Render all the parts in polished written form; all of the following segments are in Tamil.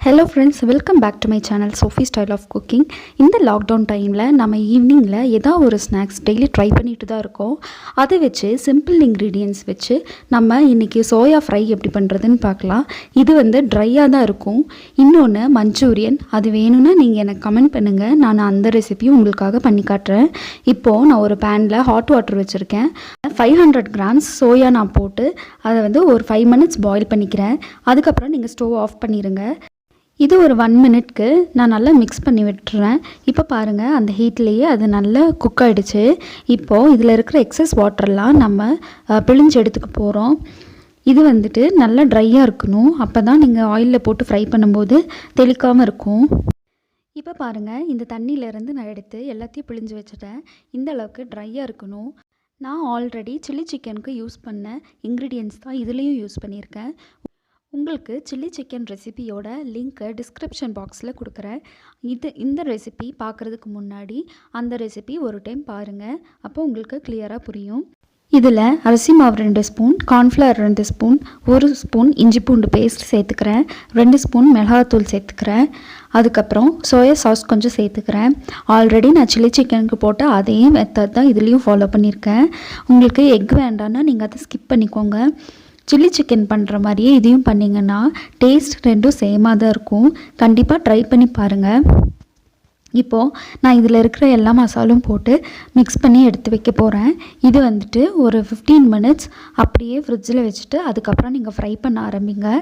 Hello friends, welcome back to my channel Sophie Style of Cooking. இந்த லாக்டவுன் டைமில் நம்ம ஈவினிங்கில் ஏதாவது ஒரு ஸ்நாக்ஸ் டெய்லி ட்ரை பண்ணிட்டு தான் இருக்கோம். அதை வச்சு சிம்பிள் இன்க்ரீடியன்ட்ஸ் வச்சு நம்ம இன்றைக்கி சோயா ஃப்ரை எப்படி பண்ணுறதுன்னு பார்க்கலாம். இது ட்ரையாக தான் இருக்கும். இன்னொன்று மஞ்சூரியன், அது வேணும்னா நீங்கள் எனக்கு கமெண்ட் பண்ணுங்கள், நான் அந்த ரெசிபியும் உங்களுக்காக பண்ணி காட்டுறேன். இப்போது நான் ஒரு பேனில் ஹாட் வாட்டர் வச்சுருக்கேன். 500 grams சோயா நான் போட்டு அதை ஒரு 5 minutes பாயில் பண்ணிக்கிறேன். அதுக்கப்புறம் நீங்கள் ஸ்டவ் ஆஃப் பண்ணிடுங்க. இது ஒரு 1 minute நான் நல்லா மிக்ஸ் பண்ணி விட்டுறேன். இப்போ பாருங்கள், அந்த ஹீட்லேயே அது நல்லா குக் ஆகிடுச்சு. இப்போது இதில் இருக்கிற எக்ஸஸ் வாட்டர்லாம் நம்ம பிழிஞ்சு எடுத்துக்க போகிறோம். இது நல்லா ட்ரையாக இருக்கணும். அப்போ தான் நீங்கள் ஆயிலில் போட்டு ஃப்ரை பண்ணும்போது தெளிக்காமல் இருக்கும். இப்போ பாருங்கள், இந்த தண்ணியிலேருந்து நான் எடுத்து எல்லாத்தையும் பிழிஞ்சு வச்சுட்டேன். இந்த அளவுக்கு ட்ரையாக இருக்கணும். நான் ஆல்ரெடி சில்லி சிக்கனுக்கு யூஸ் பண்ண இன்க்ரீடியன்ட்ஸ் தான் இதுலேயும் யூஸ் பண்ணியிருக்கேன். உங்களுக்கு சில்லி சிக்கன் ரெசிபியோட லிங்க்கை டிஸ்கிரிப்ஷன் பாக்ஸில் கொடுக்குறேன். இந்த ரெசிபி பார்க்குறதுக்கு முன்னாடி அந்த ரெசிபி ஒரு டைம் பாருங்கள். அப்போ உங்களுக்கு கிளியராக புரியும். இதில் அரிசி மாவு 2 ஸ்பூன், கார்ன்ஃப்ளவர் 2 ஸ்பூன், 1 ஸ்பூன் இஞ்சி பூண்டு பேஸ்ட் சேர்த்துக்கிறேன், 2 ஸ்பூன் மிளகாத்தூள் சேர்த்துக்கிறேன். அதுக்கப்புறம் சோயா சாஸ் கொஞ்சம் சேர்த்துக்கிறேன். ஆல்ரெடி நான் சில்லி சிக்கனுக்கு போட்ட அதே மெத்தட் தான் இதுலேயும் ஃபாலோ பண்ணியிருக்கேன். உங்களுக்கு எக் வேண்டான்னா நீங்கள் அதை ஸ்கிப் பண்ணிக்கோங்க. சில்லி சிக்கன் பண்ணுற மாதிரியே இதையும் பண்ணிங்கன்னா டேஸ்ட் ரெண்டும் சேமாக தான் இருக்கும். கண்டிப்பாக ட்ரை பண்ணி பாருங்கள். இப்போது நான் இதில் இருக்கிற எல்லா மசாலும் போட்டு மிக்ஸ் பண்ணி எடுத்து வைக்க போகிறேன். இது ஒரு 15 minutes அப்படியே ஃப்ரிட்ஜில் வச்சுட்டு அதுக்கப்புறம் நீங்கள் ஃப்ரை பண்ண ஆரம்பிங்க.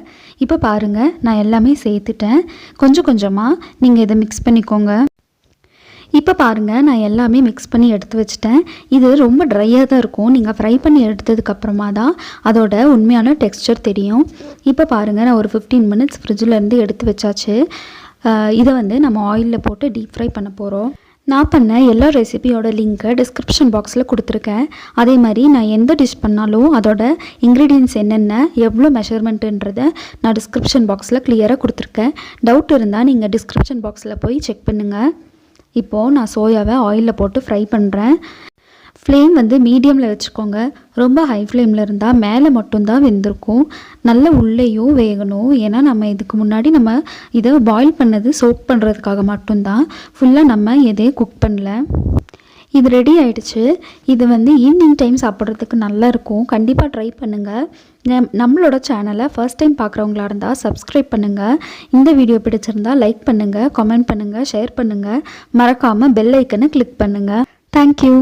இப்போ பாருங்கள், நான் எல்லாமே சேர்த்துட்டேன். கொஞ்சம் கொஞ்சமாக நீங்கள் இதை மிக்ஸ் பண்ணிக்கோங்க. இப்போ பாருங்கள், நான் எல்லாமே மிக்ஸ் பண்ணி எடுத்து வச்சுட்டேன். இது ரொம்ப ட்ரையாக தான் இருக்கும். நீங்கள் ஃப்ரை பண்ணி எடுத்ததுக்கப்புறமா தான் அதோட உண்மையான டெக்ஸ்சர் தெரியும். இப்போ பாருங்கள், நான் ஒரு 15 minutes ஃப்ரிட்ஜிலேருந்து எடுத்து வச்சாச்சு. இதை நம்ம ஆயிலில் போட்டு டீப் ஃப்ரை பண்ண போகிறோம். நான் பண்ண எல்லா ரெசிபியோட லிங்க்கை டிஸ்கிரிப்ஷன் பாக்ஸில் கொடுத்துருக்கேன். அதே மாதிரி நான் எந்த டிஷ் பண்ணாலும் அதோட இன்க்ரீடியன்ட்ஸ் என்னென்ன, எவ்வளோ மெஷர்மெண்ட்டுன்றதை நான் டிஸ்கிரிப்ஷன் பாக்ஸில் கிளியராக கொடுத்துருக்கேன். டவுட் இருந்தால் நீங்கள் டிஸ்கிரிப்ஷன் பாக்ஸில் போய் செக் பண்ணுங்கள். இப்போது நான் சோயாவை ஆயிலில் போட்டு ஃப்ரை பண்ணுறேன். ஃப்ளேம் மீடியமில் வச்சுக்கோங்க. ரொம்ப ஹை ஃப்ளேமில் இருந்தால் மேலே மட்டும்தான் வெந்திருக்கும். நல்ல உள்ளேயும் வேகணும். ஏன்னா நம்ம இதுக்கு முன்னாடி நம்ம இதை பாயில் பண்ணது சோக் பண்ணுறதுக்காக மட்டும்தான். ஃபுல்லாக நம்ம எதையும் குக் பண்ணல. இது ரெடி ஆகிடுச்சு. இது ஈவினிங் டைம் சாப்பிட்றதுக்கு நல்லாயிருக்கும். கண்டிப்பாக ட்ரை பண்ணுங்கள். நம்மளோட சேனலை ஃபர்ஸ்ட் டைம் பார்க்குறவங்களா இருந்தால் சப்ஸ்கிரைப் பண்ணுங்கள். இந்த வீடியோ பிடிச்சிருந்தால் லைக் பண்ணுங்கள், கமெண்ட் பண்ணுங்கள், ஷேர் பண்ணுங்கள். மறக்காமல் பெல் ஐக்கனை கிளிக் பண்ணுங்கள். தேங்க்யூ.